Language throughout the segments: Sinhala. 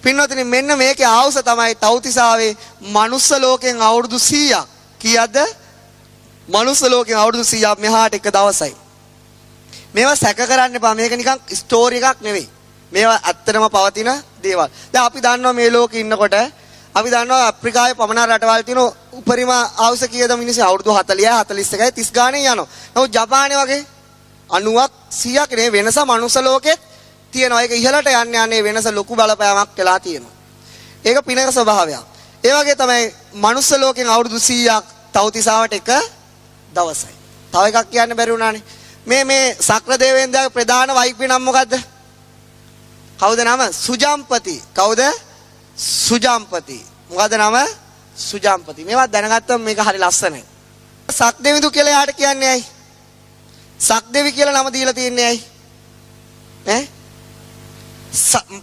පින්වතුනි මෙන්න මේකේ ආවුස තමයි තව්තිසාවේ මනුස්ස ලෝකෙන් අවුරුදු 100ක්. කීයක්ද? මනුස්ස ලෝකෙන් අවුරුදු 100ක් මෙහාට එක දවසයි. මේවා සැක කරන්න එපා. මේක නිකන් ස්ටෝරි එකක් නෙවෙයි. මේවා ඇත්තටම පවතින දේවල්. දැන් අපි දන්නවා මේ ලෝකේ ඉන්නකොට අපි දන්නවා අප්‍රිකාවේ පමණ රටවල් තියෙන උපරිම ආයුෂ කීයද මිනිස්සු අවුරුදු 40යි 41යි 30 ගානේ යනවා. නමුත් ජපානයේ වගේ 90ක් 100ක් නේ වෙනස මනුස්ස ලෝකෙත් තියෙනවා. ඒක ඉහළට යන්නේ වෙනස ලොකු බලපෑමක් වෙලා තියෙනවා. ඒක පිනක ස්වභාවයක්. ඒ වගේ තමයි මනුස්ස ලෝකෙන් අවුරුදු 100ක් තව්තිසාවට එක දවසයි. තව එකක් කියන්න බැරි වුණානේ. මේ සක්‍ර දේවේන්ද්‍රගේ ප්‍රධාන වෛද්‍ය නම මොකද්ද? කවුද නම? සුජම්පති. කවුද? සුජම්පති. මොකද නම? සුජම්පති. මේවා දැනගත්තම මේක හරි ලස්සනයි. සක්දෙවිඳු කියලා යාට කියන්නේ ඇයි? සක්දෙවි කියලා නම දීලා තියන්නේ ඇයි?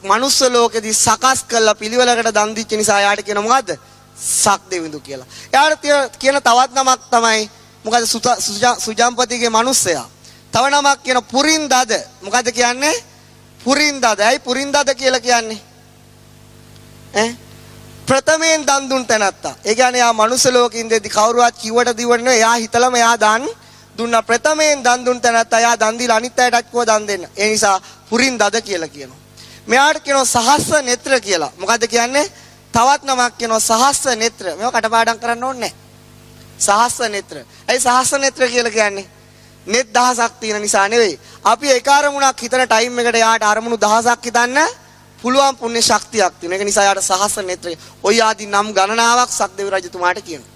මනුස්ස ලෝකෙදී සකස් කළ පිළිවෙලකට දන් දීච්ච නිසා යාට කියන මොකද්ද? සක්දෙවිඳු කියලා. යාට කියන තවත් නමක් තමයි මොකද? සුජම්පතිගේ මනුස්සයා. තව නමක් කියන පුරින්දද. මොකද කියන්නේ? පුරින්දද. ඇයි පුරින්දද කියලා කියන්නේ? ප්‍රථමයෙන් දන් දුන් තැනත්තා. ඒ කියන්නේ යා මනුස්ස ලෝකෙ ඉඳදී කවුරුවත් කිව්වට දිවන්නේ නෙවෙයි. එයා හිතලම එයා දන් දුන්නා. ප්‍රථමයෙන් දන් දුන් තැනත්තා එයා දන් දීලා අනිත් අයටත් කිව්වා දන් දෙන්න. ඒ නිසා පුරින්දද කියලා කියනවා. මෙයාට කියනවා සහස්ස නෙත්‍ර කියලා. මොකද්ද කියන්නේ? තවත් නමක් කියනවා සහස්ස නෙත්‍ර. මේවා කටපාඩම් කරන්න ඕනේ නැහැ. සහස්ස නෙත්‍ර. ඇයි සහස්ස නෙත්‍ර කියලා කියන්නේ? නෙත් දහසක් තියෙන නිසා නෙවෙයි. අපි එක අරමුණක් හිතන ටයිම් එකට යාට අරමුණු දහසක් හිතන්න පුළුවන් පුණ්‍ය ශක්තියක් තියෙන. ඒක නිසා යාට සහස්ස නෙත්‍ර. ඔය ආදී නම් ගණනාවක් සක්දෙවි රජතුමාට කියනවා.